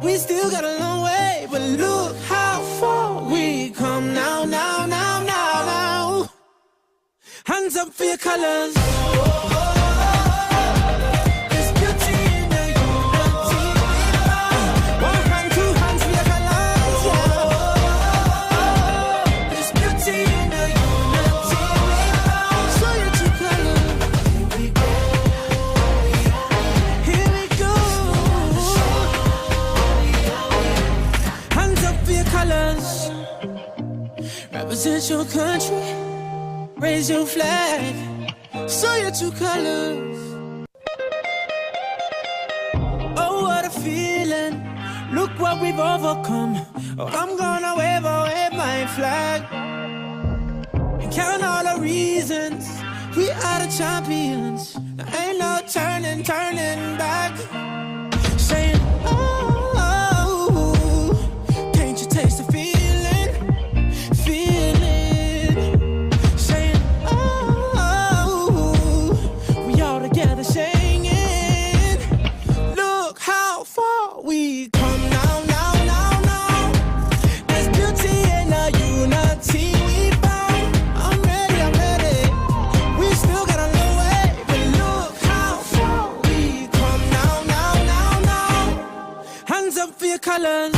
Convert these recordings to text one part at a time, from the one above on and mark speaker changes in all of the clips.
Speaker 1: We still got a long way, but look how far we come now, now, now, now, now. Hands up for your colors. There's beauty in the unity. One hand, two hands for your colors, yeah. There's beauty in the unity. Show your true colors. Here we go. Hands up for your colors. Represent your country. Raise your flag, show your true colors. Oh, what a feeling, look what we've overcome. Oh, I'm gonna wave my flag and count all the reasons we are the champions. There ain't no turning back. Saying, oh, can't you taste the feeling? Colors.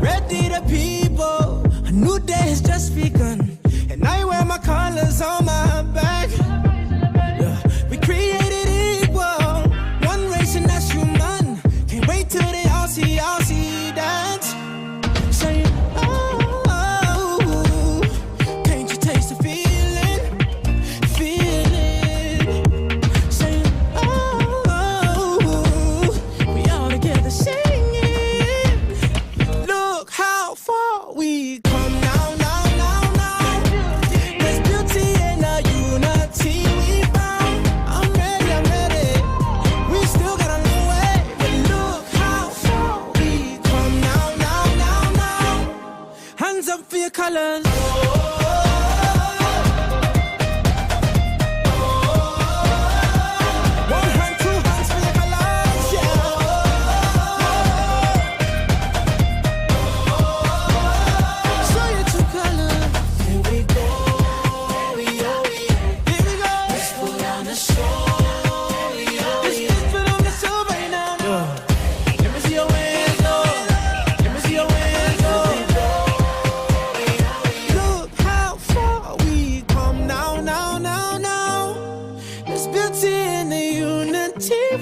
Speaker 1: Ready the people, a new day has just begun, and I wear my colors on my back. We created equal, one race and that's human. Can't wait till they all see that. Saying, oh, can't you taste the feeling? Colors. One hand, two hands for your colors, yeah. Show your true colors. Here we go, here we go. Let's put on the show, let's put on the show right now. Let me see your hands, let me see your hands.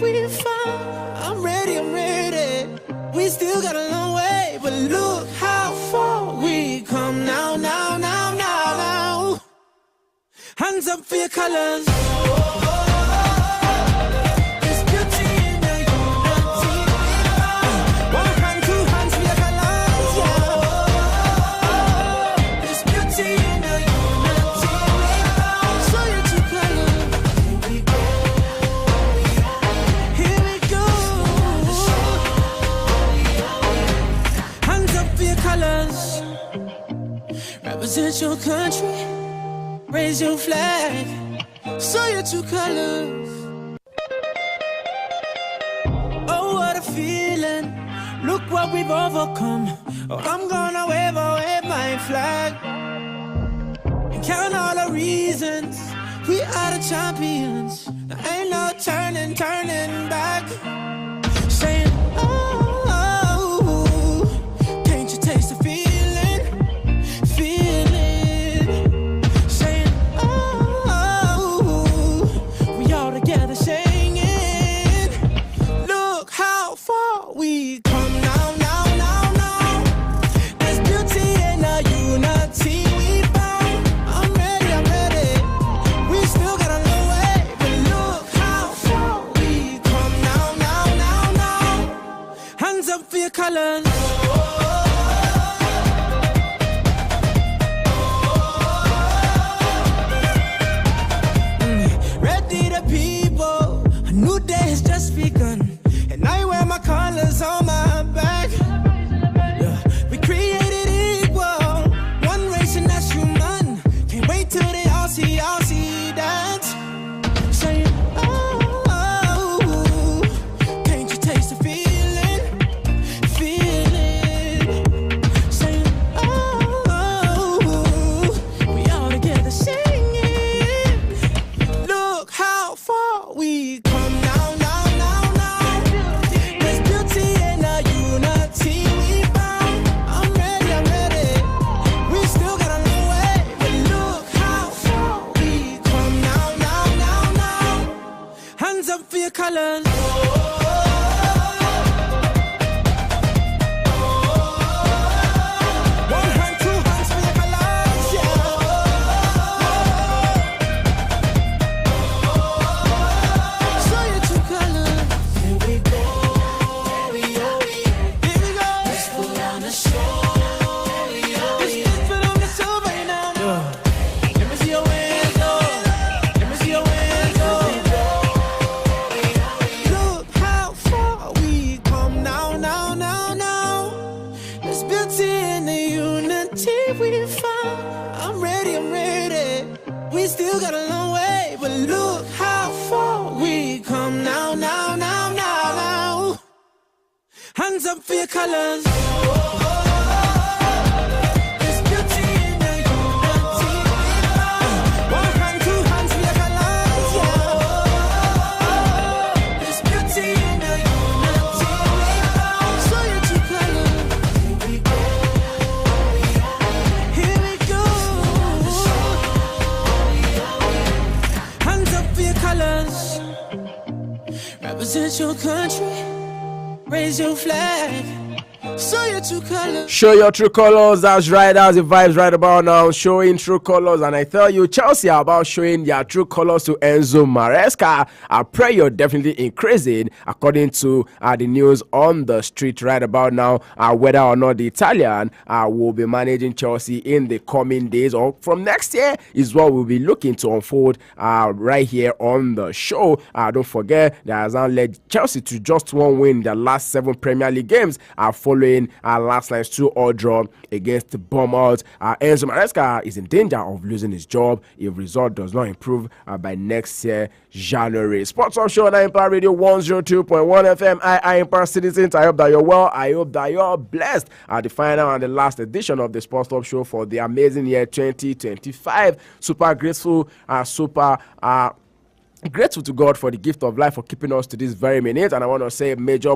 Speaker 1: We found. I'm ready. We still got a long way, but look how far we come now, now, now, now, now. Hands up for your colors. There's beauty in the unity. One hand, two hands for your colors, yeah. There's beauty in the unity. Show your true colors. Represent your country, raise your flag, show your true colors. Oh, what a feeling, look what we've overcome. Oh, I'm gonna wave my flag and count all the reasons we are the champions. There ain't no turning back. Saying, oh, can't you taste the feeling? Come your colors. One hand, two hands for your colors, yeah. Show your true colors. Here we go, here we go. Let's put on a show, let's put on the show right now. Let me see your hands, oh. Let me see your hands, oh. Look how far we come now. There's beauty in the unity we found. I'm ready. We still got a long way, but look how far we come now. Hands up for your colors. There's beauty in the unity we found. One hand, two hands for your colors, yeah. There's beauty in the unity we found. Show your true colors. Here we go. Hands up for your colors. Represent your country. Raise your flag. Show your true colors.
Speaker 2: Show your true colors. That's right. That's the vibes right about now. Showing true colors. And I tell you, Chelsea are about showing their true colors to Enzo Maresca. I pray you're definitely increasing, according to the news on the street right about now, whether or not the Italian will be managing Chelsea in the coming days or from next year is what we'll be looking to unfold right here on the show. Don't forget that has now led Chelsea to just one win in their last 7 Premier League games, following last night's 2-2 draw against Bournemouth. Enzo Maresca is in danger of losing his job if result does not improve by next year, January. Sports Talk Show on Empire Radio 102.1 FM. I Empire citizens, I hope that you're well. I hope that you're blessed at the final and the last edition of the Sports Talk Show for the amazing year 2025. Super grateful, grateful to God for the gift of life, for keeping us to this very minute. And I want to say major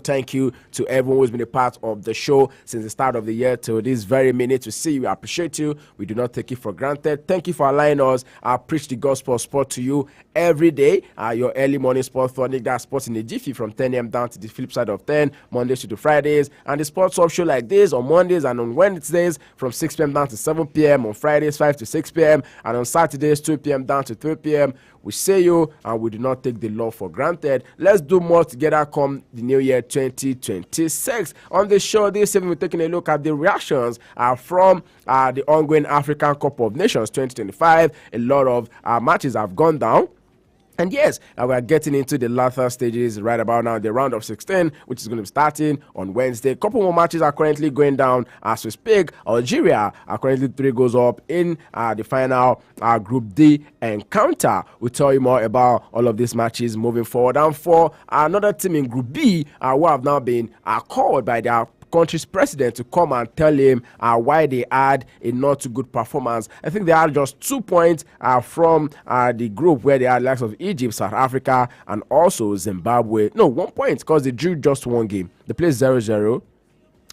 Speaker 2: thank you to everyone who's been a part of the show since the start of the year to this very minute. To see you, I appreciate you. We do not take it for granted. Thank you for allowing us preach the gospel sport to you every day. Your early morning sport tonic, that sports in the jiffy from 10 a.m. down to the flip side of 10, Mondays to Fridays, and the sports talk show like this on Mondays and on Wednesdays from 6 p.m. down to 7 p.m. on Fridays 5 to 6 p.m. and on Saturdays 2 p.m. down to 3 p.m. We say you, and we do not take the law for granted. Let's do more together come the new year 2026. On the show this evening, we're taking a look at the reactions from the ongoing African Cup of Nations 2025. A lot of matches have gone down. And yes, we are getting into the latter stages right about now, the round of 16, which is going to be starting on Wednesday. A couple more matches are currently going down as we speak. Algeria are currently 3 goals up in the final Group D encounter. We'll tell you more about all of these matches moving forward. And for another team in Group B, who have now been called by their country's president to come and tell him why they had a not too good performance. I think they had just 2 points from the group where they had likes of Egypt, South Africa, and also Zimbabwe. No, 1 point because they drew just one game. They played 0-0.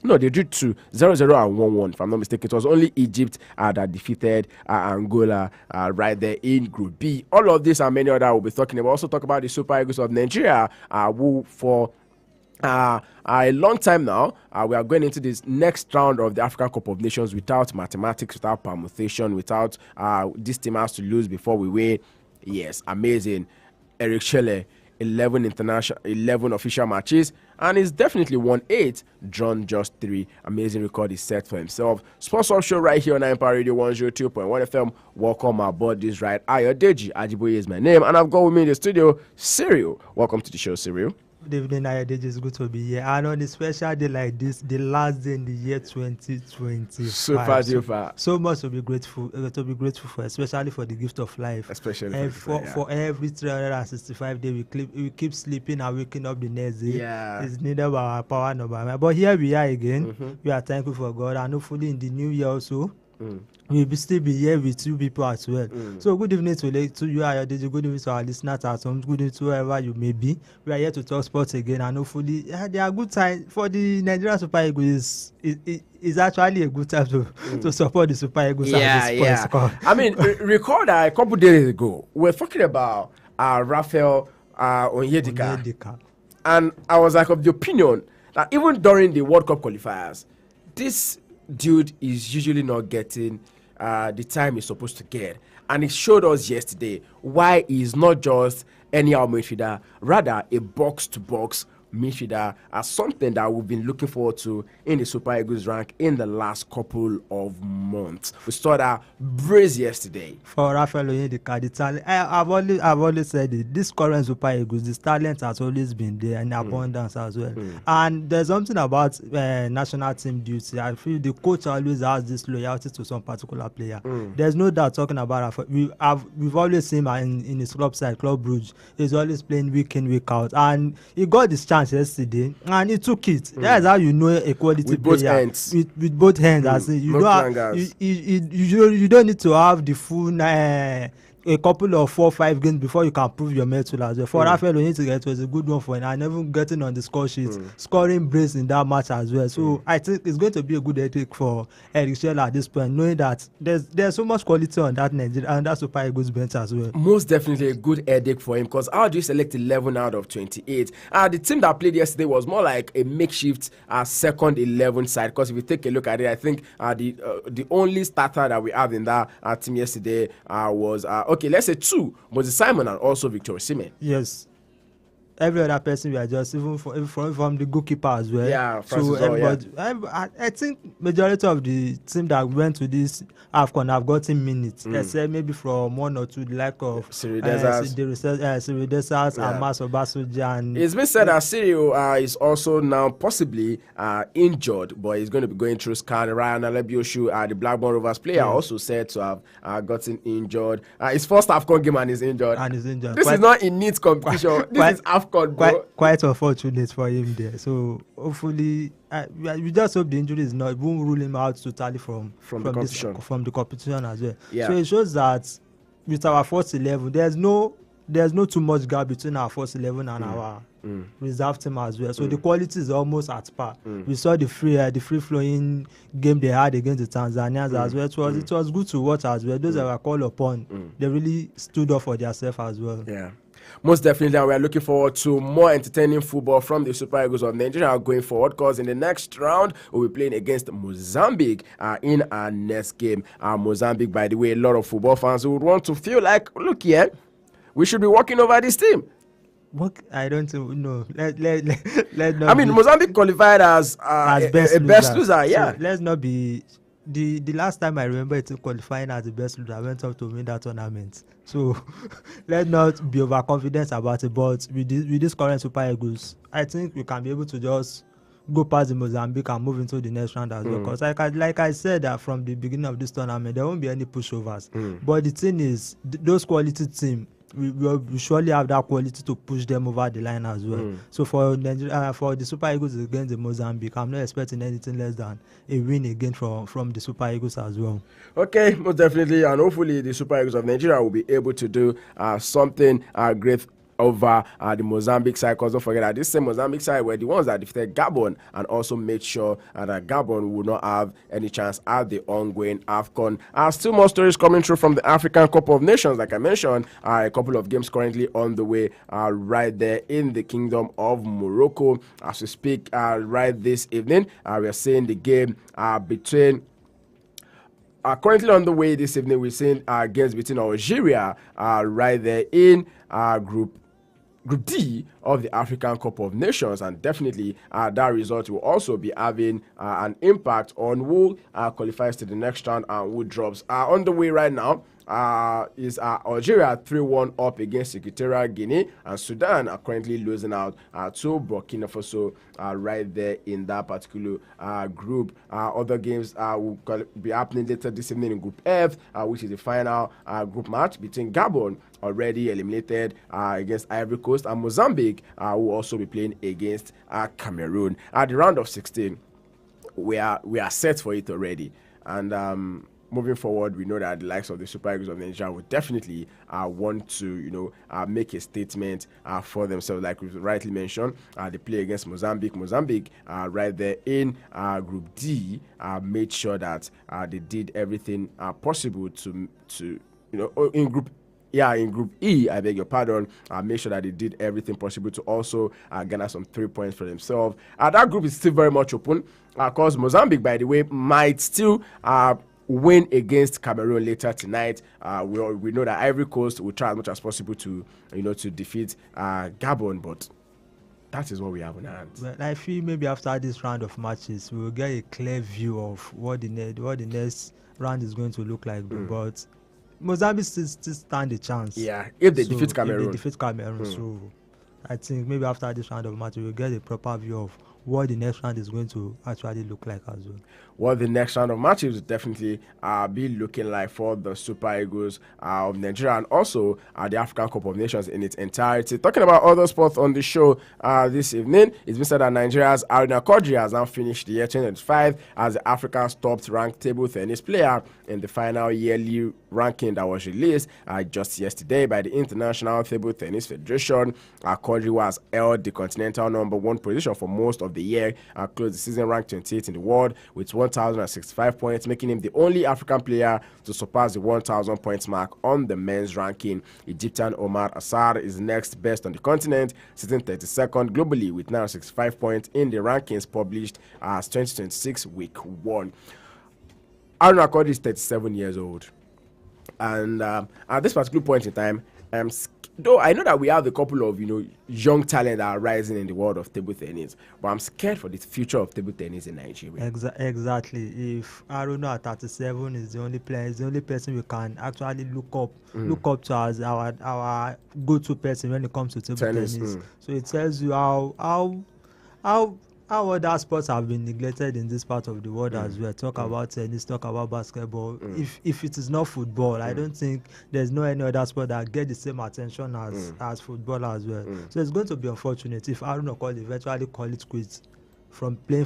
Speaker 2: No, they drew 2, 0-0 and 1-1. If I'm not mistaken, it was only Egypt that defeated Angola right there in Group B. All of this and many other we'll be talking about. Also talk about the Super Eagles of Nigeria, who for a long time now, we are going into this next round of the African Cup of Nations without mathematics, without permutation, without this team has to lose before we win. Yes, amazing. Eric Shelle, 11 official matches, and he's definitely won 8, drawn just 3. Amazing record is set for himself. Sports Talk Show right here on Empire Radio 102.1 FM. Welcome aboard this ride. Ayodeji Ajiboye is my name, and I've got with me in the studio Cyril. Welcome to the show, Cyril.
Speaker 3: Good evening, Ayodeji. It's good to be here. And on a special day like this, the last day in the year 2020.
Speaker 2: Super duper.
Speaker 3: So much to be grateful for, especially for the gift of life.
Speaker 2: Especially
Speaker 3: for every 365 days, we keep sleeping and waking up the next day.
Speaker 2: Yeah.
Speaker 3: It's neither by our power nor by mine. But here we are again. Mm-hmm. We are thankful for God, and hopefully in the new year also. We'll still be here with you people as well. So good evening to you, Ayodeji. Good evening to our listeners at home. Good evening to wherever you may be. We are here to talk sports again, and hopefully there are good times for the Nigerian Super Eagles. It's actually a good time to support the Super Eagles.
Speaker 2: Yeah. I mean, recall that a couple days ago, we were talking about Rafael Onyedika. And I was like of the opinion that even during the World Cup qualifiers, this dude is usually not getting the time he's supposed to get. And it showed us yesterday why he's not just any midfielder, rather a box-to-box midfielder, as something that we've been looking forward to in the Super Eagles rank in the last couple of months. We saw that brace yesterday.
Speaker 3: For Rafael Onyedika, the talent, I've always said it, this current Super Eagles, this talent has always been there in abundance as well. And there's something about national team duty. I feel the coach always has this loyalty to some particular player. There's no doubt talking about Rafael. We've always seen him in his club side, Club Brugge. He's always playing week in, week out. And he got this chance yesterday and he took it. That's how you know a quality
Speaker 2: with
Speaker 3: player.
Speaker 2: Both hands.
Speaker 3: With both hands. As in, you don't need to have the full a couple of 4-5 games before you can prove your mettle as well. For Rafael Onyedika, it was a good one for him, and even getting on the score sheet, scoring brace in that match as well. So I think it's going to be a good headache for Eric Schell at this point, knowing that there's so much quality on that Nigeria and that Super Eagles bench as well.
Speaker 2: Most definitely a good headache for him, because how do you select 11 out of 28? The team that played yesterday was more like a makeshift second 11 side, because if you take a look at it, I think the only starter that we have in that team yesterday was okay, let's say two, Moses Simon and also Victor Osimhen.
Speaker 3: Yes. Every other person, we are just even from the goalkeeper as well.
Speaker 2: Yeah,
Speaker 3: so everybody, I think majority of the team that went to this AFCON have gotten minutes. Let's say maybe from one or two, the like of
Speaker 2: Cyril Desas,
Speaker 3: and Maso Basuji. And
Speaker 2: it's been said that Cyril is also now possibly injured, but he's going to be going through scan. Ryan Alebioshu, the Blackburn Rovers player, also said to have gotten injured. His first AFCON game and he's injured. This is not in neat competition. This is AFCON.
Speaker 3: Quite unfortunate for him there. So hopefully, we just hope the injury is not won't rule him out totally from the competition as well.
Speaker 2: Yeah.
Speaker 3: So it shows that with our first 11, there's no too much gap between our first 11 and our reserve team as well. So the quality is almost at par. We saw the free flowing game they had against the Tanzanians as well. It was good to watch as well. Those that were called upon, they really stood up for themselves as well.
Speaker 2: Yeah. Most definitely, and we are looking forward to more entertaining football from the Super Eagles of Nigeria going forward, because in the next round, we'll be playing against Mozambique in our next game. Mozambique, by the way, a lot of football fans would want to feel like, look here, we should be walking over this team.
Speaker 3: I don't know. Let not.
Speaker 2: I mean, Mozambique qualified as best loser. Yeah.
Speaker 3: So let's not be. The last time I remember it qualifying as the best loser, I went up to win that tournament. So let's not be overconfident about it. But with this current Super Eagles, I think we can be able to just go past the Mozambique and move into the next round as well. Because like I said that from the beginning of this tournament, there won't be any pushovers. But the thing is, those quality teams, we surely have that quality to push them over the line as well. So for Nigeria, for the Super Eagles against the Mozambique, I'm not expecting anything less than a win again from the Super Eagles as well.
Speaker 2: Okay, most definitely, and hopefully the Super Eagles of Nigeria will be able to do something great over the Mozambique side, because don't forget that this same Mozambique side were the ones that defeated Gabon and also made sure that Gabon would not have any chance at the ongoing AFCON. Still more stories coming through from the African Cup of Nations. Like I mentioned, a couple of games currently on the way right there in the Kingdom of Morocco. As we speak right this evening, we are seeing the game between currently on the way this evening. We're seeing games between Algeria right there in Group D of the African Cup of Nations, and definitely that result will also be having an impact on who qualifies to the next round and who drops. On the way right now is Algeria 3-1 up against Equatorial Guinea, and Sudan are currently losing out to Burkina Faso right there in that particular group. Other games will be happening later this evening in Group F, which is the final group match between Gabon, already eliminated against Ivory Coast, and Mozambique, will also be playing against Cameroon. At the round of 16, we are set for it already, and moving forward, we know that the likes of the Super Eagles of Nigeria would definitely want to, make a statement for themselves. Like we rightly mentioned, they play against Mozambique. Mozambique, right there in Group D, made sure that they did everything possible to in Group in Group E, I beg your pardon, make sure that they did everything possible to also garner some 3 points for themselves. That group is still very much open. Of course, Mozambique, by the way, might still win against Cameroon later tonight. We know that Ivory Coast will try as much as possible to defeat Gabon, but that is what we have on hand.
Speaker 3: But I feel maybe after this round of matches, we will get a clear view of what the next round is going to look like. But Mozambique still stand a chance.
Speaker 2: Yeah, if they defeat Cameroon.
Speaker 3: So I think maybe after this round of matches, we'll get a proper view of what the next round is going to actually look like as well.
Speaker 2: What the next round of matches will definitely be looking like for the Super Eagles of Nigeria, and also the African Cup of Nations in its entirety. Talking about other sports on the show this evening, it's been said that Nigeria's Aruna Kodri has now finished the year 2025 as the Africa's top-ranked table tennis player in the final yearly ranking that was released just yesterday by the International Table Tennis Federation. Kodri was held the continental #1 position for most of the year and closed the season ranked 28th in the world with 1,065 points, making him the only African player to surpass the 1,000 points mark on the men's ranking. Egyptian Omar Assar is next best on the continent, sitting 32nd globally with 965 points in the rankings published as 2026 week 1. Aruna Kodri is 37 years old, and at this particular point in time, though I know that we have a couple of young talent that are rising in the world of table tennis, but I'm scared for the future of table tennis in Nigeria.
Speaker 3: Exactly. If Aruna at 37 is the only player, is the only person we can actually look up to as our go-to person when it comes to table tennis. So it tells you how other sports have been neglected in this part of the world as well. Talk about tennis, talk about basketball. If it is not football, I don't think there's no any other sport that get the same attention as football as well. So it's going to be unfortunate if Aruna Kodri eventually call it quits from playing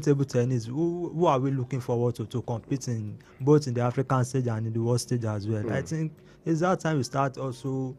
Speaker 3: table tennis. Who are we looking forward to compete in both in the African stage and in the world stage as well? I think it's that time we start also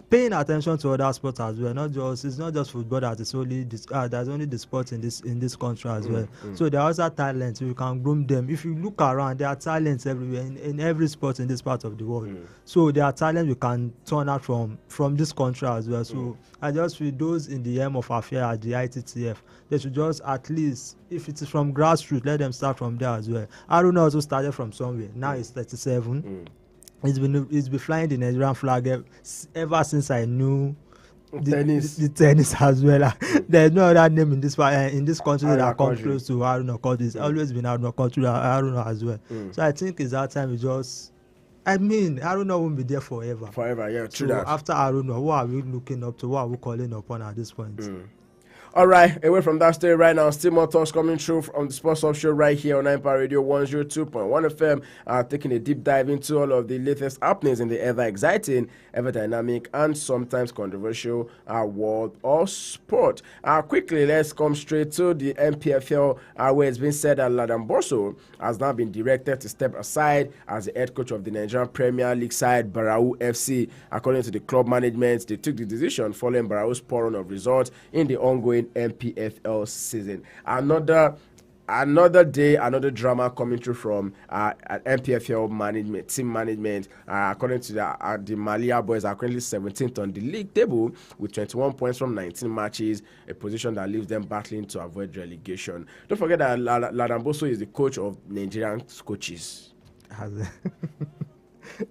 Speaker 3: paying attention to other sports as well. It's not just football that is only that's only the sport in this country as well. So there are also talents. We can groom them. If you look around, there are talents everywhere in every sport in this part of the world. So there are talents we can turn out from this country as well. So I just feel those in the helm of affair at the ITTF, they should just at least, if it is from grassroots, let them start from there as well. Aruna also started from somewhere. Now he's 37. It's been flying the Nigerian flag ever since I knew the tennis as well. There's no other name in this country that comes close to Aruna Kodri. It's always been Aruna Kodri, Aruna as well. So I think it's that time Aruna won't be there forever.
Speaker 2: Yeah, true.
Speaker 3: So
Speaker 2: that.
Speaker 3: after Aruna, what are we looking up to? What are we calling upon at this point?
Speaker 2: All right, away from that story right now, still more talks coming through from the Sports Off Show right here on Empire Radio 102.1 FM, taking a deep dive into all of the latest happenings in the ever exciting, ever dynamic, and sometimes controversial world of sport. Quickly, let's come straight to the MPFL, where it's been said that Ladan Bosso has now been directed to step aside as the head coach of the Nigerian Premier League side, Barau FC. According to the club management, they took the decision following Barau's poor run of results in the ongoing MPFL season. Another day, another drama coming through from MPFL team management. According to the Malia boys are currently 17th on the league table with 21 points from 19 matches, a position that leaves them battling to avoid relegation. Don't forget that Ladan Bosso is the coach of Nigerian coaches.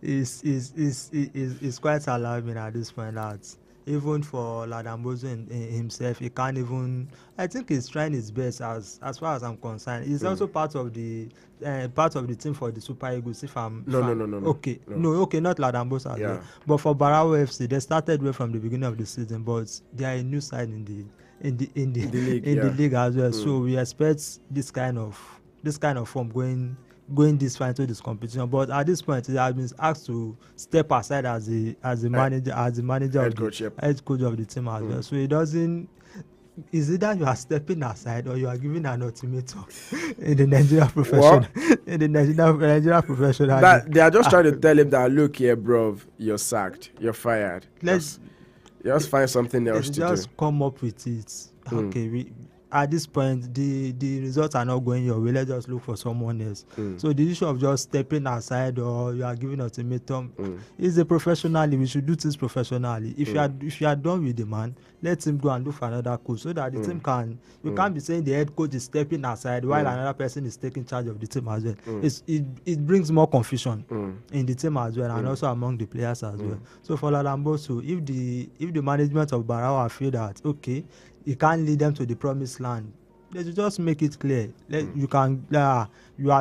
Speaker 3: It's quite alarming at this point that even for Ladan Bosso himself, he can't even. I think he's trying his best as far as I'm concerned. He's also part of the team for the Super Eagles.
Speaker 2: No.
Speaker 3: Okay, not Ladan Bosso as well. But for Barau FC, they started well from the beginning of the season, but they are a new side in the league as well. So we expect this kind of form going this far into this competition, but at this point he has been asked to step aside as the manager head coach of the team as well. So it doesn't. Is it that you are stepping aside or you are giving an ultimatum in the Nigerian profession? In the Nigerian profession,
Speaker 2: that they are just trying to tell him that, look here, bro, you're sacked, you're fired. Let's find something else to do.
Speaker 3: Just come up with it. Okay, at this point the results are not going your way. Let's just look for someone else. So the issue of just stepping aside or you are giving ultimatum is a professionally. We should do things professionally. If you are done with the man, let him go and look for another coach so that the team can. You can't be saying the head coach is stepping aside while another person is taking charge of the team as well. It brings more confusion in the team as well and also among the players as well. So for Lalamboso, if the management of Barawa feel that okay, you can't lead them to the promised land, let's just make it clear. You are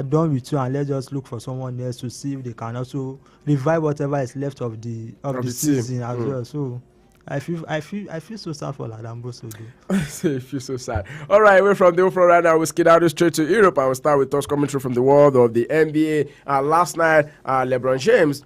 Speaker 3: done with you, and let's just look for someone else to see if they can also revive whatever is left of the season as well. So I feel so sad for Ladamboso.
Speaker 2: I feel so sad. All right, we're from the Old right now. We'll skid out straight to Europe, and we'll start with us coming through from the world of the NBA. Last night, LeBron James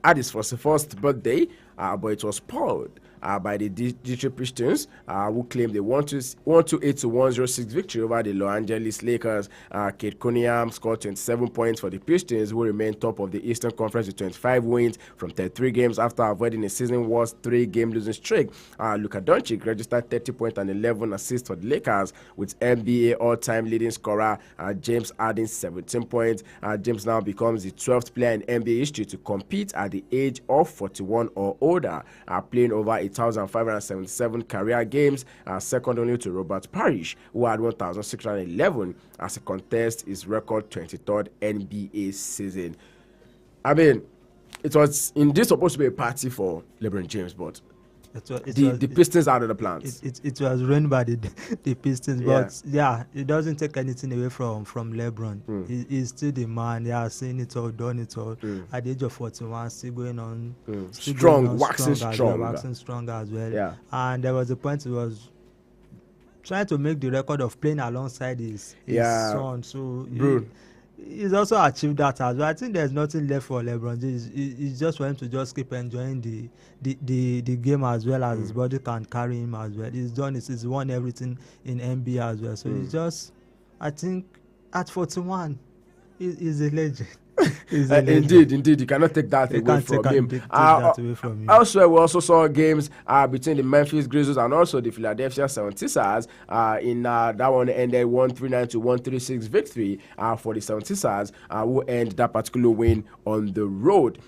Speaker 2: had his first birthday, but it was spoiled by the Detroit Pistons, who claimed a 128-106 victory over the Los Angeles Lakers. Kate Cunningham scored 27 points for the Pistons, who remain top of the Eastern Conference with 25 wins from 33 games after avoiding a season-worst 3-game losing streak. Luka Doncic registered 30 points and 11 assists for the Lakers, with NBA all-time leading scorer James adding 17 points. James now becomes the 12th player in NBA history to compete at the age of 41 or older, playing over 1,577 career games, second only to Robert Parrish, who had 1,611 as he contests his record 23rd NBA season. I mean, it was indeed supposed to be a party for LeBron James, but the Pistons out of the plans.
Speaker 3: It was run by the Pistons, but it doesn't take anything away from LeBron. He's still the man. He has seen it all, done it all. At the age of 41, still going on,
Speaker 2: waxing
Speaker 3: stronger as well. Yeah. And there was a point he was trying to make the record of playing alongside his son. So he's also achieved that as well. I think there's nothing left for LeBron. It's just for him to just keep enjoying the game as well as his body can carry him as well. He's won everything in NBA as well. So he's just, I think, at 41, he's a legend.
Speaker 2: Indeed, you cannot take that away from him. Also, we also saw games between the Memphis Grizzlies and also the Philadelphia 76ers. In that one ended 139-136 victory for the 76ers, who end that particular win on the road.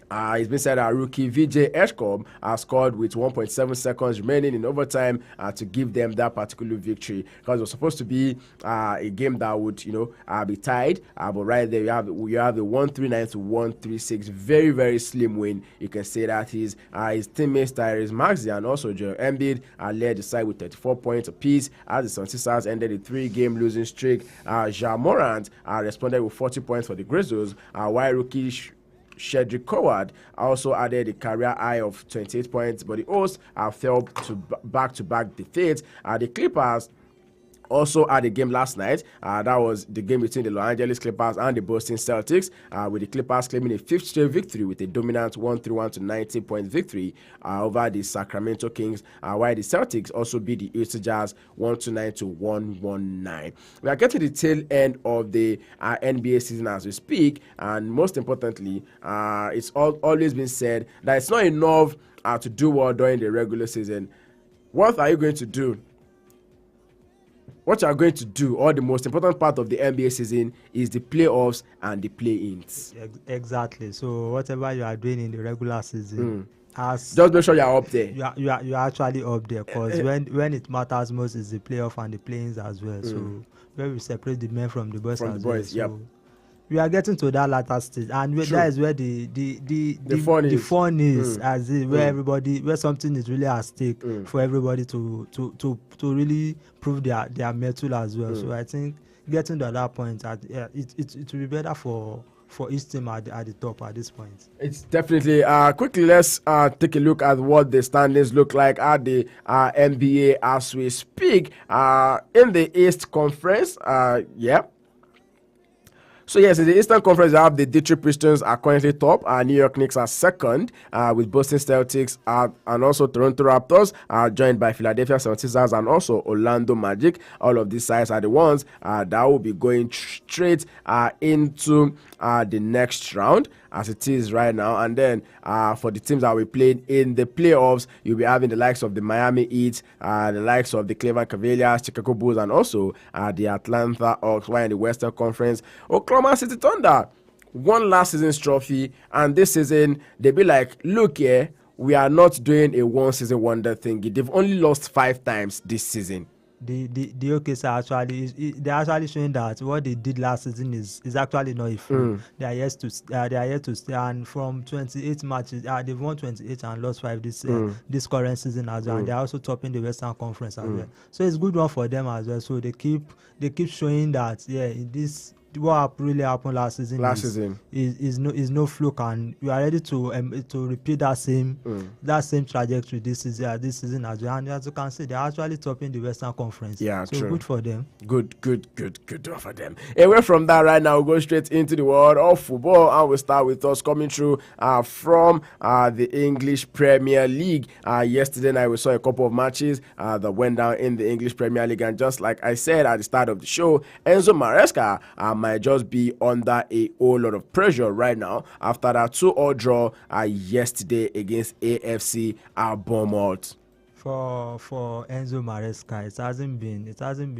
Speaker 2: It's been said that rookie VJ Eshkom scored with 1.7 seconds remaining in overtime to give them that particular victory, because it was supposed to be a game that would be tied, but right there you have the 139-136, very very slim win. You can say that his teammates Tyrese Maxey and also Joel Embiid led the side with 34 points apiece as the 76ers ended a 3-game losing streak. Ja Morant responded with 40 points for the Grizzlies, while rookie Shedrick Coward also added a career high of 28 points, but the hosts fell to back-to-back defeats. The Clippers also had a game last night. That was the game between the Los Angeles Clippers and the Boston Celtics, with the Clippers claiming a 5th straight victory with a dominant 131-90-point victory over the Sacramento Kings, while the Celtics also beat the Utah Jazz 129-119. We are getting the tail end of the NBA season as we speak, and most importantly, it's always been said that it's not enough to do well during the regular season. What are you going to do? What you are going to do, or the most important part of the NBA season, is the playoffs and the play-ins.
Speaker 3: Exactly. So whatever you are doing in the regular season,
Speaker 2: just make sure you are up there.
Speaker 3: You are actually up there, because when it matters most is the playoff and the play-ins as well. So where we separate the men from the boys as well. So we are getting to that latter stage, and that is where the fun is, as where something is really at stake for everybody to really prove their mettle as well. So I think getting to that point, it will be better for each team at the top at this point.
Speaker 2: It's definitely quickly. Let's take a look at what the standings look like at the NBA as we speak. In the East Conference, So yes, in the Eastern Conference, you have the Detroit Pistons are currently top. New York Knicks are second, with Boston Celtics and also Toronto Raptors joined by Philadelphia 76ers and also Orlando Magic. All of these sides are the ones that will be going straight into the next round. as it is right now. And then for the teams that we played in the playoffs, you'll be having the likes of the Miami Heat, the likes of the Cleveland Cavaliers, Chicago Bulls, and also the Atlanta Hawks. While in the Western Conference, Oklahoma City Thunder won last season's trophy, and this season they be like, look here, we are not doing a one season wonder thing. They've only lost 5 times this season.
Speaker 3: The OKC they're actually showing that what they did last season is actually not a fluke. They are yet to stay, and from 28 matches, they've won 28 and lost 5 this current season as well. And they're also topping the Western Conference as well. So it's a good one for them as well. So they keep showing that this what really happened last season is no fluke, and we are ready to repeat that same trajectory this season as well. And as you can see, they're actually topping the Western Conference.
Speaker 2: Yeah,
Speaker 3: so
Speaker 2: true.
Speaker 3: Good for them.
Speaker 2: Good one for them. Away from that, right now we'll go straight into the world of football, and we'll start with us coming through from the English Premier League. Yesterday night we saw a couple of matches that went down in the English Premier League, and just like I said at the start of the show, Enzo Maresca might just be under a whole lot of pressure right now after that 2-2 draw yesterday against AFC Bournemouth.
Speaker 3: For Enzo Maresca, it hasn't been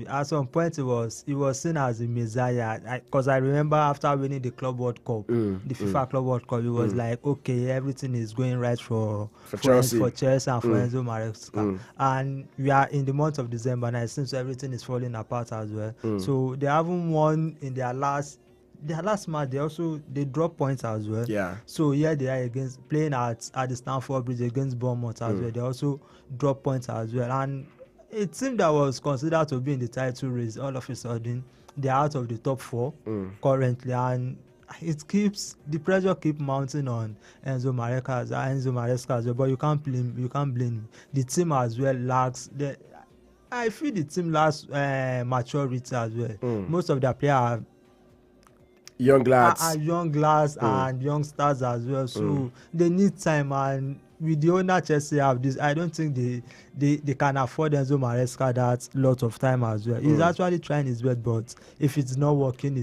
Speaker 3: at some point it was seen as a messiah, because I remember after winning the Club World Cup, the FIFA Club World Cup, it was like, okay, everything is going right for Chelsea and for Enzo Maresca, and we are in the month of December and it seems everything is falling apart as well. So they haven't won in their last match. They drop points as well.
Speaker 2: Yeah.
Speaker 3: So they are playing at the Stamford Bridge against Bournemouth as well. They also drop points as well. And a team that was considered to be in the title race, all of a sudden they're out of the top 4 currently, and the pressure keep mounting on Enzo Maresca as well. But you can't blame him. The team as well lacks I feel the team lacks maturity as well. Most of their players are
Speaker 2: young lads
Speaker 3: and youngsters as well, so they need time, and with the owner Chelsea have this, I don't think they can afford Enzo Maresca that lot of time as well. He's actually trying his best, but if it's not working, they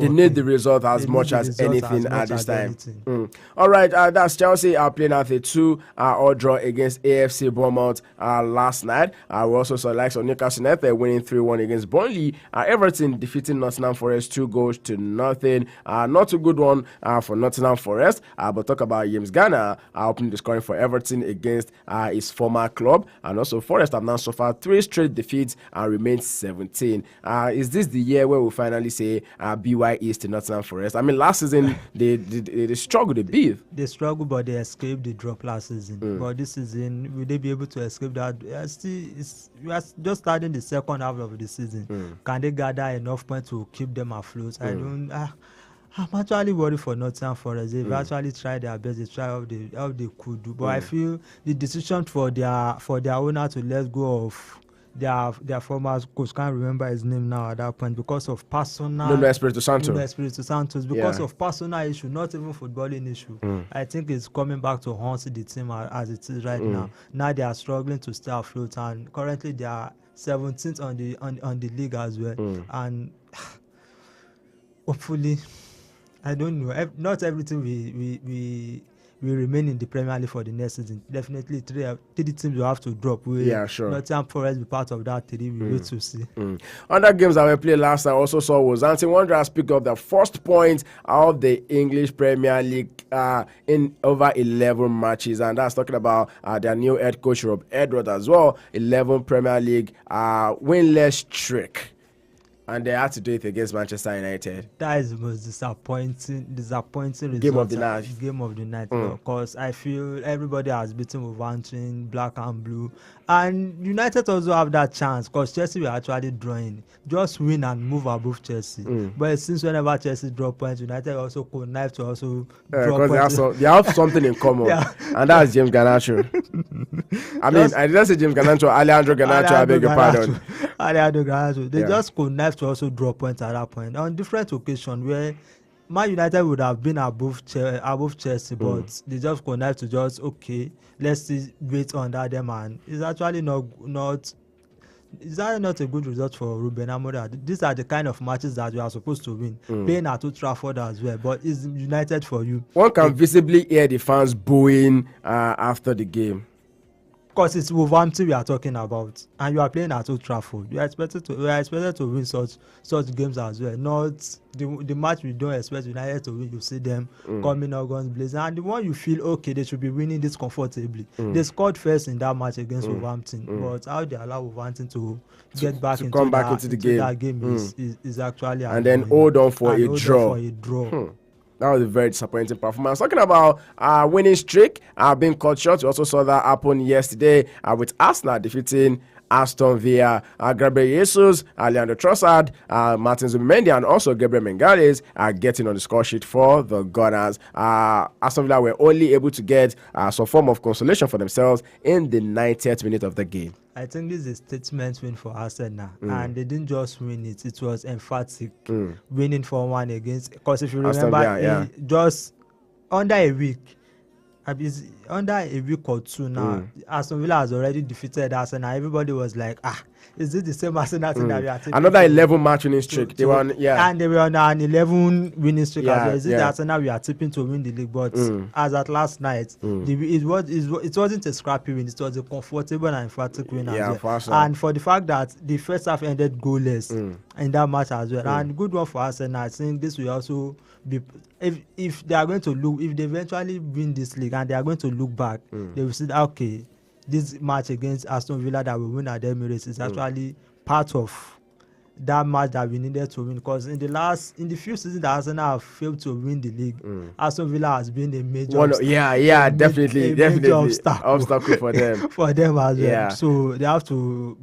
Speaker 2: need the result as much as anything at this time. All right, that's Chelsea playing out a 2-2 draw against AFC Bournemouth last night. We also saw likes of Newcastle United winning 3-1 against Burnley. Everton defeating Nottingham Forest 2-0. Not a good one for Nottingham Forest, but talk about James Garner opening the scoring for Everton against his former club, and also Forest have now suffered 3 straight defeats and remain 17. Is this the year where we finally say BY is to Nottingham Forest? I mean, last season they struggled a bit.
Speaker 3: They struggled, but they escaped the drop last season. But this season, will they be able to escape that? We are just starting the second half of the season. Can they gather enough points to keep them afloat? I'm actually worried for Nottingham Forest. They've actually tried their best. They tried how they could do, but I feel the decision for their owner to let go of their former coach, can't remember his name now at that point, because of personal
Speaker 2: Espirito Santos,
Speaker 3: because of personal issue, not even footballing issue. I think it's coming back to haunt the team as it is right now. Now they are struggling to stay afloat, and currently they are 17th on the league as well. And hopefully, I don't know. Not everything we remain in the Premier League for the next season. Definitely, three teams will have to drop.
Speaker 2: Sure.
Speaker 3: Nottingham Forest be part of that 3. We wait to see.
Speaker 2: Other games that we played last night also saw Wolverhampton Wanderers pick up the first point of the English Premier League in over 11 matches, and that's talking about their new head coach Rob Edwards as well. 11 Premier League winless streak. And they had to do it against Manchester United.
Speaker 3: That is the most disappointing result.
Speaker 2: Game of the night.
Speaker 3: Because I feel everybody has beaten Wolverhampton, black and blue. And United also have that chance, because Chelsea were actually drawing. Just win and move above Chelsea. But it seems whenever Chelsea draw points, United also connive to also draw points.
Speaker 2: They have something in common. And that's James Garnacho. I didn't say James Garnacho, Alejandro Garnacho, I beg your pardon.
Speaker 3: Alejandro Garnacho. They just connive to also draw points at that point. On different occasions where Man United would have been above Chelsea, but they just connive to let's see wait under them, and it's actually not is that not a good result for Ruben Amorim? These are the kind of matches that you are supposed to win. Playing at Old Trafford as well, but it's United for you.
Speaker 2: One can visibly hear the fans booing after the game.
Speaker 3: Because it's Wolverhampton we are talking about, and you are playing at Old Trafford. We are expected to win such games as well. Not the match we don't expect United to win. You see them coming out guns blazing, and the one you feel okay they should be winning this comfortably. They scored first in that match against Wolverhampton, but how they allow Wolverhampton to get back into that game is actually
Speaker 2: and then hold on for a draw. That was a very disappointing performance. Talking about winning streak being cut short, we also saw that happen yesterday with Arsenal defeating Aston Villa. Gabriel Jesus, Leandro Trossard, Martin Zubimendi, and also Gabriel Mengales are getting on the score sheet for the Gunners. Aston Villa were only able to get some form of consolation for themselves in the 90th minute of the game.
Speaker 3: I think this is a statement win for Arsenal, and they didn't just win it; it was emphatic, winning 4-1 against. Because if you remember, just under a week or two now, Aston Villa has already defeated Arsenal. Everybody was like, is this the same Arsenal thing that we are taking?
Speaker 2: Another 11 match winning streak. They won,
Speaker 3: and they were on an 11 winning streak as well. Is it the Arsenal we are tipping to win the league? But as at last night, it wasn't a scrappy win. It was a comfortable and emphatic win as well. And for the fact that the first half ended goalless in that match as well, and good one for Arsenal. I think this will also be, if they are going to look, if they eventually win this league and they are going to look back, they will see that, okay, this match against Aston Villa that we win at the Emirates is actually part of that match that we needed to win, because in the few seasons that Arsenal have failed to win the league, Aston Villa has been a major
Speaker 2: definitely obstacle for them
Speaker 3: for them as well. So they have to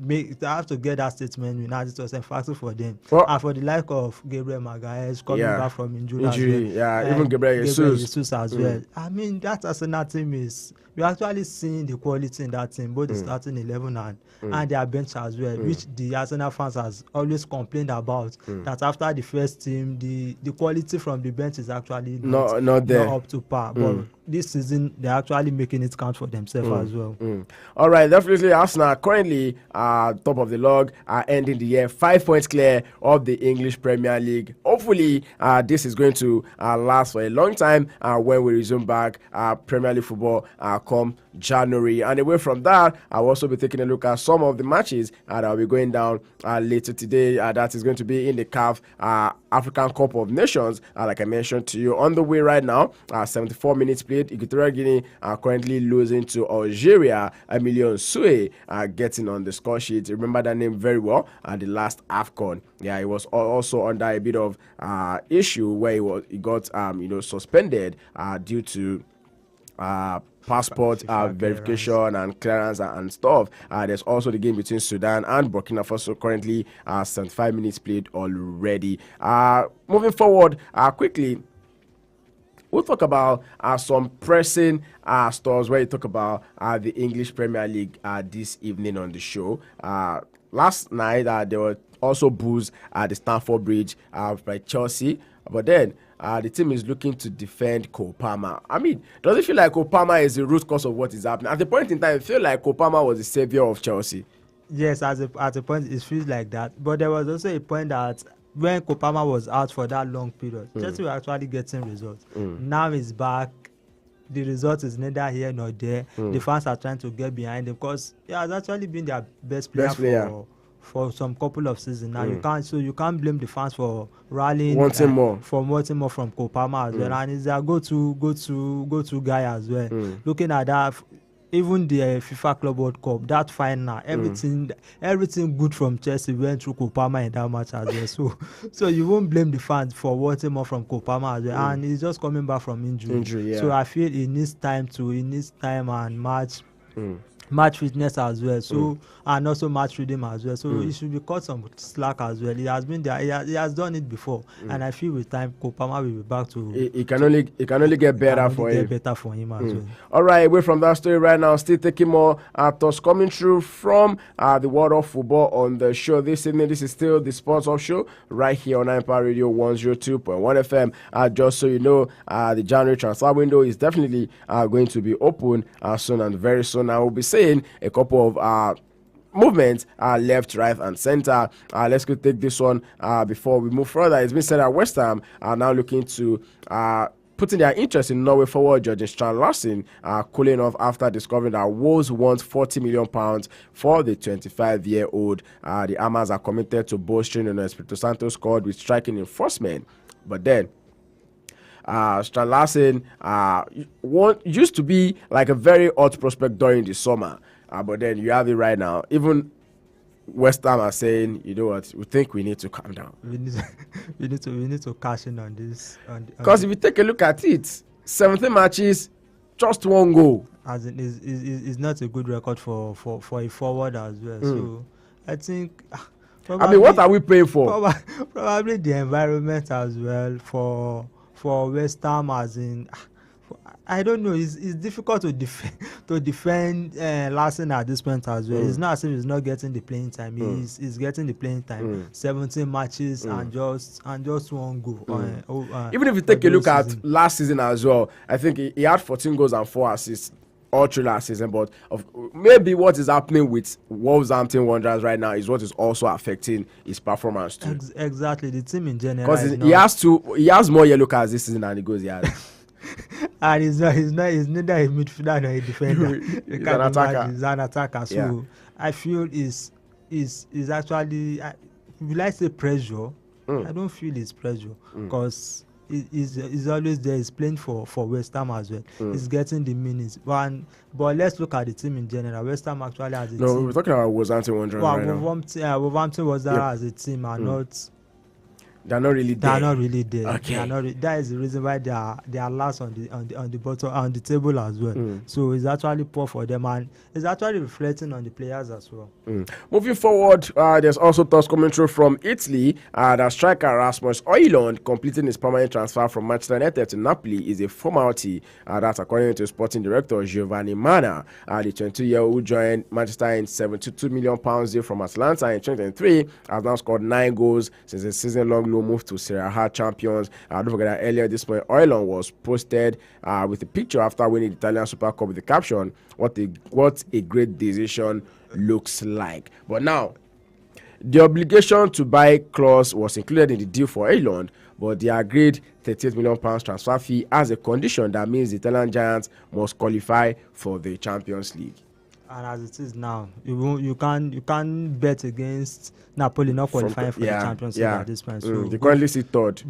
Speaker 3: get that statement win, as it was emphatic for them. And for the like of Gabriel Magalhaes coming back from injury as well,
Speaker 2: even Gabriel Jesus
Speaker 3: as well. I mean, that Arsenal team is, we're actually seeing the quality in that team, both the starting 11 and their bench as well, which the Arsenal fans has always complained about, that after the first team, the quality from the bench is actually not up to par. But this season, they're actually making it count for themselves as well.
Speaker 2: All right, definitely Arsenal currently top of the log, ending the year 5 points clear of the English Premier League. Hopefully, this is going to last for a long time when we resume back Premier League football come January. And away from that, I'll also be taking a look at some of the matches that will be going down later today. That is going to be in the CAF African Cup of Nations, like I mentioned to you. On the way right now, 74 minutes played. Equatorial Guinea are currently losing to Algeria. Emilion Sue getting on the score sheet. Remember that name very well. The last AFCON, he was also under a bit of issue where he got suspended due to passport verification and clearance and stuff. There's also the game between Sudan and Burkina Faso, currently 75 minutes played already. Moving forward quickly, we'll talk about some pressing stores where you talk about the English Premier League this evening on the show. Last night, there were also boos at the Stamford Bridge by Chelsea, but then the team is looking to defend Cole Palmer. I mean, does it feel like Cole Palmer is the root cause of what is happening? At the point in time, I feel like Cole Palmer was the savior of Chelsea. Yes,
Speaker 3: at a point, it feels like that. But there was also a point that when Cole Palmer was out for that long period, Chelsea were actually getting results. Now he's back. The result is neither here nor there. The fans are trying to get behind him because he has actually been their best player. For some couple of seasons now. You can't blame the fans for rallying wanting more from Cole Palmer as well. And he's their go-to guy as well. Looking at that, even the FIFA Club World Cup, that final, everything good from Chelsea went through Cole Palmer in that match as well. So you won't blame the fans for wanting more from Cole Palmer as well. And he's just coming back from injury. So I feel he needs time and match fitness as well, so and also match rhythm as well. So he should be cut some slack as well. He has been there. He has done it before, and I feel with time, Cole Palmer will be back to. It can only get better for him. Better for him as well.
Speaker 2: All right, away from that story right now, still taking more thoughts coming through from the world of football on the show this evening. This is still the Sports Off Show right here on Empire Radio 102.1 FM. Just so you know, the January transfer window is definitely going to be open soon and very soon. I will be saying a couple of movement left, right, and center. Let's go take this one before we move further. It's been said that West Ham are now looking to putting their interest in Norway forward Jørgen Strand Larsen, cooling off after discovering that Wolves want £40 million for the 25-year-old. The Hammers are committed to bolstering the Espirito Santo squad with striking enforcement. But then, Strand Larsen used to be like a very hot prospect during the summer. But then you have it right now. Even West Ham are saying, you know what, we think we need to calm down.
Speaker 3: We need to cash in on this.
Speaker 2: Because if you take a look at it, 17 matches, just one goal.
Speaker 3: As in, is not a good record for a forward as well. So I think.
Speaker 2: What are we paying for?
Speaker 3: Probably the environment as well for West Ham, as in. I don't know. It's difficult to defend Larsen at this point as well. It's not as if he's not getting the playing time. He's getting the playing time. 17 matches and just one goal.
Speaker 2: Even if you take a look at last season as well, I think he had 14 goals and 4 assists all through last season. But maybe what is happening with Wolverhampton Wanderers right now is what is also affecting his performance too.
Speaker 3: Exactly, the team in general.
Speaker 2: Because he has more yellow cards this season than he goes he has.
Speaker 3: And he's neither a midfielder nor a defender. He's an attacker. So I feel is actually, will I say pressure? I don't feel it's pressure because he's always there. He's playing for West Ham as well. He's getting the minutes. But let's look at the team in general. West Ham actually as a team.
Speaker 2: No, we're talking about Wolverhampton Wanderers right now.
Speaker 3: Wolverhampton Wanderers as a team are not.
Speaker 2: They're not really there.
Speaker 3: Okay. That is the reason why they are last on the bottom on the table as well. So it's actually poor for them, and it's actually reflecting on the players as well.
Speaker 2: Moving forward, there's also thoughts coming through from Italy. The striker Rasmus Højlund completing his permanent transfer from Manchester United to Napoli is a formality. That's according to sporting director Giovanni Manna. The 22-year-old joined Manchester in £72 million deal from Atlanta in 2023. Has now scored 9 goals since a season-long loan move to Serie A champions. Don't forget that earlier this morning, Højlund was posted with a picture after winning the Italian Super Cup with the caption, "What a great decision looks like." But now, the obligation to buy clause was included in the deal for Højlund, but the agreed £38 million transfer fee as a condition that means the Italian Giants must qualify for the Champions League.
Speaker 3: And as it is now, you can't bet against Napoli not qualifying for the Champions League at this point. So
Speaker 2: they currently sit third.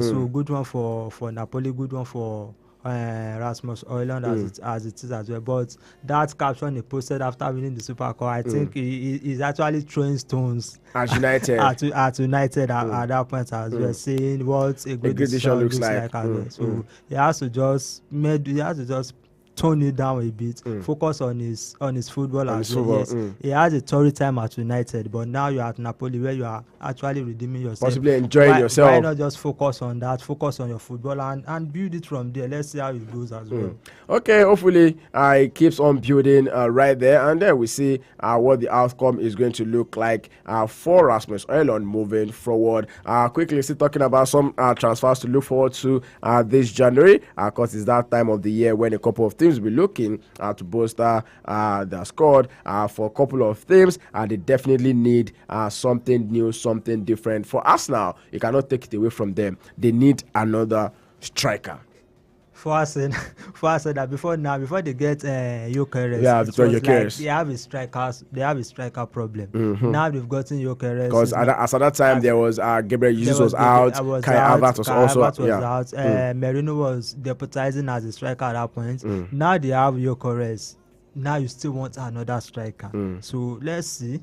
Speaker 3: So good one for Napoli, good one for Rasmus Højlund as it is as well. But that caption he posted after winning the Super Cup, I think he's actually throwing stones
Speaker 2: at United
Speaker 3: at United at that point as well, saying what a good decision looks like as well. So he has to just tone it down a bit, focus on his football as well. Yes, he has a torrid time at United, but now you're at Napoli where you are actually redeeming yourself.
Speaker 2: Possibly enjoying yourself.
Speaker 3: Why not just focus on that, focus on your football and build it from there. Let's see how it goes as well.
Speaker 2: Okay, hopefully it keeps on building right there, and then we see what the outcome is going to look like for Rasmus Højlund moving forward. Quickly, still talking about some transfers to look forward to this January, because it's that time of the year when a couple of teams will be looking to bolster their squad. For a couple of teams, they definitely need something new, something different. For Arsenal, you cannot take it away from them. They need another striker.
Speaker 3: For us, that before they get Gyökeres, they have a striker problem. Now they've gotten Gyökeres
Speaker 2: because at that time there was Gabriel Jesus was out, Kai Havertz was also
Speaker 3: out. Merino was deputizing as a striker at that point. Now they have Gyökeres. Now you still want another striker. So let's see,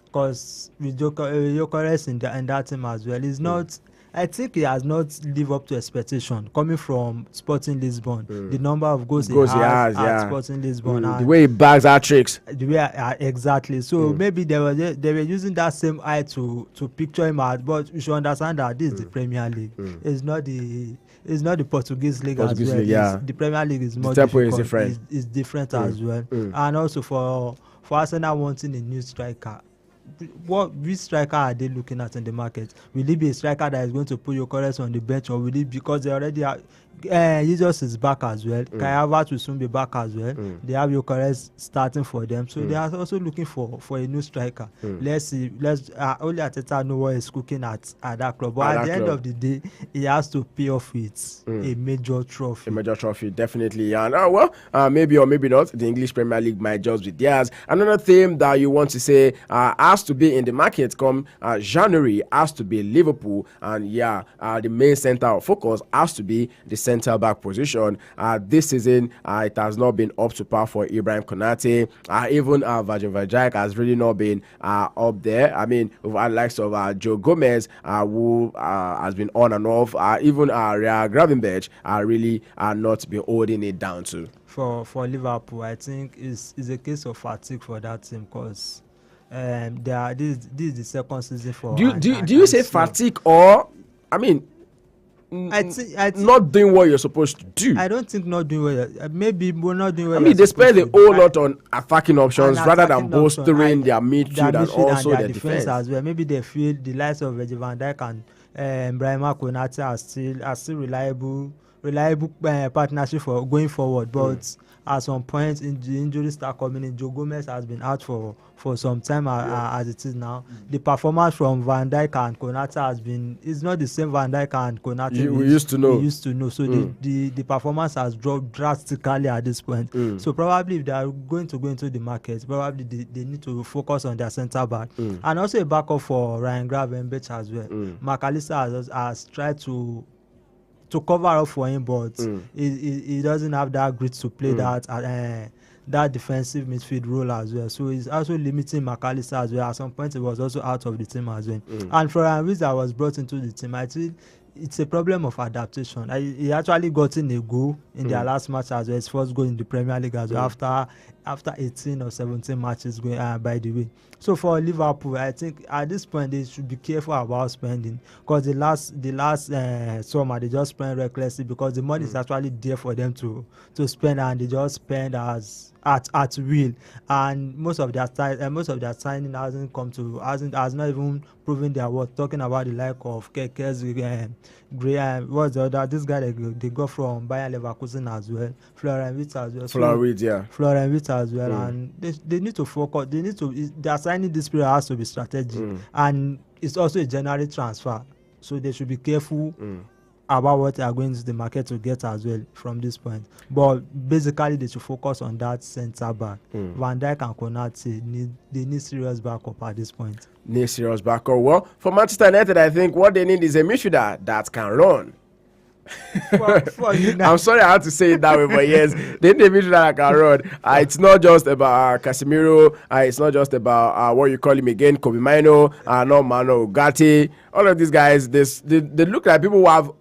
Speaker 3: because with Gyökeres in that team as well, it's not. I think he has not lived up to expectation coming from Sporting Lisbon. The number of goals he has at Sporting Lisbon,
Speaker 2: the way he bags our tricks.
Speaker 3: Exactly. So maybe they were using that same eye to picture him out. But you should understand that this is the Premier League. It's not the Portuguese league as well. The Premier League is more difficult.
Speaker 2: Is different.
Speaker 3: It's different as well. And also for Arsenal wanting a new striker. Which striker are they looking at in the market? Will it be a striker that is going to put Gyökeres on the bench, or will it, because they already Jesus is back as well. Kai Havertz will soon be back as well. They have Gyökeres starting for them, so they are also looking for a new striker. Let's see. Only Arteta know what he's cooking at that club. But at the end of the day, he has to pay off with a major trophy.
Speaker 2: A major trophy, definitely. And maybe or maybe not, the English Premier League might just be theirs. Another theme that you want to say has to be in the market come January has to be Liverpool, and the main center of focus has to be the center back position. This season, it has not been up to par for Ibrahim Konate. Even Virgil van Dijk has really not been up there. I mean, we've had likes of Joe Gomez, who has been on and off. Even Ryan Gravenberch really not been holding it down too.
Speaker 3: For Liverpool, I think is a case of fatigue for that team, because this is the second season for.
Speaker 2: Do you say fatigue, or I mean? I think not doing what you're supposed to do.
Speaker 3: I don't think not doing what maybe we're not doing what
Speaker 2: I mean, they spend a whole lot on attacking options rather than bolstering their midfield and also their defense
Speaker 3: as well. Maybe they feel the likes of Virgil van Dijk and Ibrahim Konate are still reliable partnership for going forward, but at some point in the injuries start coming in. Joe Gomez has been out for some time as it is now. The performance from Van Dijk and Konate it's not the same Van Dijk and Konate
Speaker 2: we used to know.
Speaker 3: So the performance has dropped drastically at this point. So probably if they are going to go into the market, probably they need to focus on their centre back and also a backup for Ryan Gravenberch as well. McAllister has tried to cover up for him, but he doesn't have that grit to play that defensive midfield role as well. So he's also limiting McAllister as well. At some point, he was also out of the team as well. And Florian Wirtz that was brought into the team, I think it's a problem of adaptation. He actually got in a goal in their last match as well. His first goal in the Premier League as well after 18 or 17 matches going by the way. So for Liverpool, I think at this point they should be careful about spending, because the last summer they just spent recklessly, because the money is actually there for them to spend, and they just spend at will, and most of their signing has not even proven their worth. Talking about the like of Kekes, Graham, what's the other? This guy they got from Bayern Leverkusen as well, Florian Wirtz as well. Florian Wirtz as well, and they need to focus. Their signing this period has to be strategic, and it's also a January transfer, so they should be careful about what they are going to the market to get as well from this point. But basically, they should focus on that centre back. Van Dijk and Konate need serious backup at this point.
Speaker 2: Need serious backup. Well, for Manchester United, I think what they need is a midfielder that can run. I'm sorry I had to say it that way, but yes, they need a midfielder that can run. It's not just about Casemiro. It's not just about what you call him again, Kobe Mino, Mano Ugarte. All of these guys, they look like people who have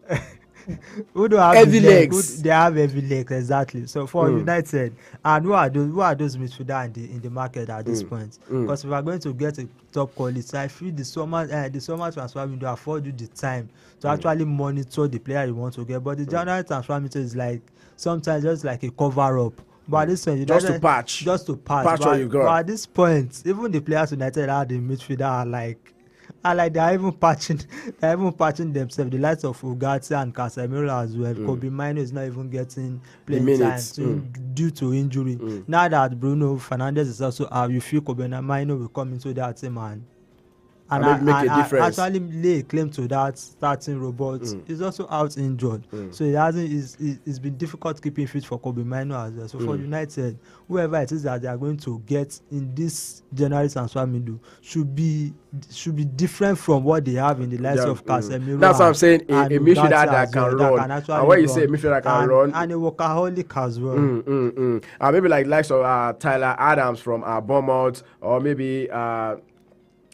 Speaker 3: who don't have
Speaker 2: heavy legs.
Speaker 3: They have heavy legs, exactly. So for United, and who are those midfielders in the market at this point? Because if we are going to get a top quality, I feel the summer transfer window afford you the time to actually monitor the player you want to get. But the January transfer window is like sometimes just like a cover up. But at this point,
Speaker 2: just to patch what you got.
Speaker 3: But at this point, even the players United are the midfielder are like they are even patching themselves. The likes of Ugarte and Casemiro as well. Kobe Mino is not even getting playing time due to injury. Now that Bruno Fernandes is also out, you feel Kobe Mino will come into that team and make a difference. Actually lay a claim to that starting role, but he's also out injured. So it's been difficult keeping fit for Kobe Mino as well. So for United, whoever it is that they are going to get in this January transfer window should be different from what they have in the likes of Casemiro.
Speaker 2: That's what I'm saying. A midfielder that can run. And when you say a midfielder that can run,
Speaker 3: and a workaholic as well.
Speaker 2: Maybe like likes of Tyler Adams from Bournemouth, or maybe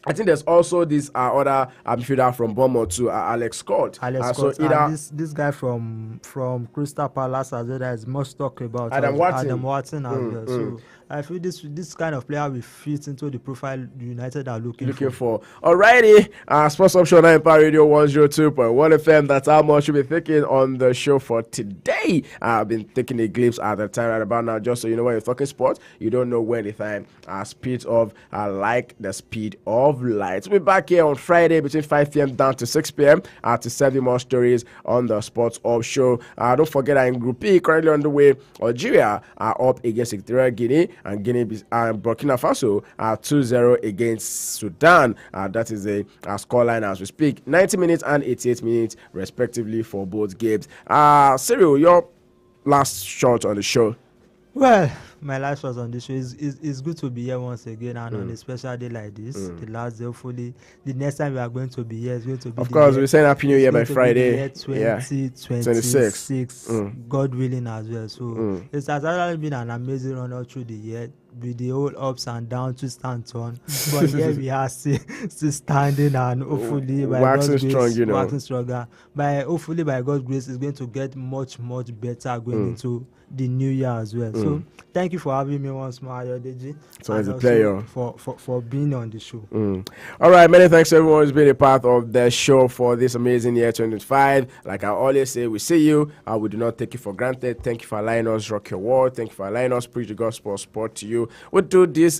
Speaker 2: I think there's also this other midfielder from Bournemouth too, Alex Scott.
Speaker 3: So and this guy from Crystal Palace as well, that is most talked about. Adam Watson as well. So I feel this kind of player will fit into the profile United are looking for.
Speaker 2: Alrighty, Sports Option on Empire Radio 102.1 FM. That's how much you'll be thinking on the show for today. I've been taking a glimpse at the time right about now, just so you know when you're talking sports, you don't know when the time speed of like the speed of of light. We'll be back here on Friday between 5 p.m. down to 6 p.m. To serve you more stories on the Sports Up Show. Don't forget that in Group E, currently on the way, Algeria are up against Equatorial Guinea, and Burkina Faso are 2-0 against Sudan. That is a scoreline as we speak. 90 minutes and 88 minutes, respectively, for both games. Cyril, your last shot on the show.
Speaker 3: Well, my last shot on this show is good to be here once again, and on a special day like this, the last day. Hopefully, the next time we are going to be here is going to be.
Speaker 2: Of course, we're saying Happy New Year by Friday.
Speaker 3: 2026. God willing as well. So it has actually been an amazing run all through the year, with the whole ups and downs, twist and turn. But here we are still standing, and hopefully by God's grace, waxing stronger. Hopefully by God's grace, it's going to get much better going into the new year as well. So thank you for having me once more, Ayodeji.
Speaker 2: It's always a pleasure
Speaker 3: for being on the show.
Speaker 2: All right, many thanks to everyone who's been a part of the show for this amazing year 2025. Like I always say, we see you. We do not take it for granted. Thank you for allowing us rock your world. Thank you for allowing us preach the gospel of sport to you. We'll do this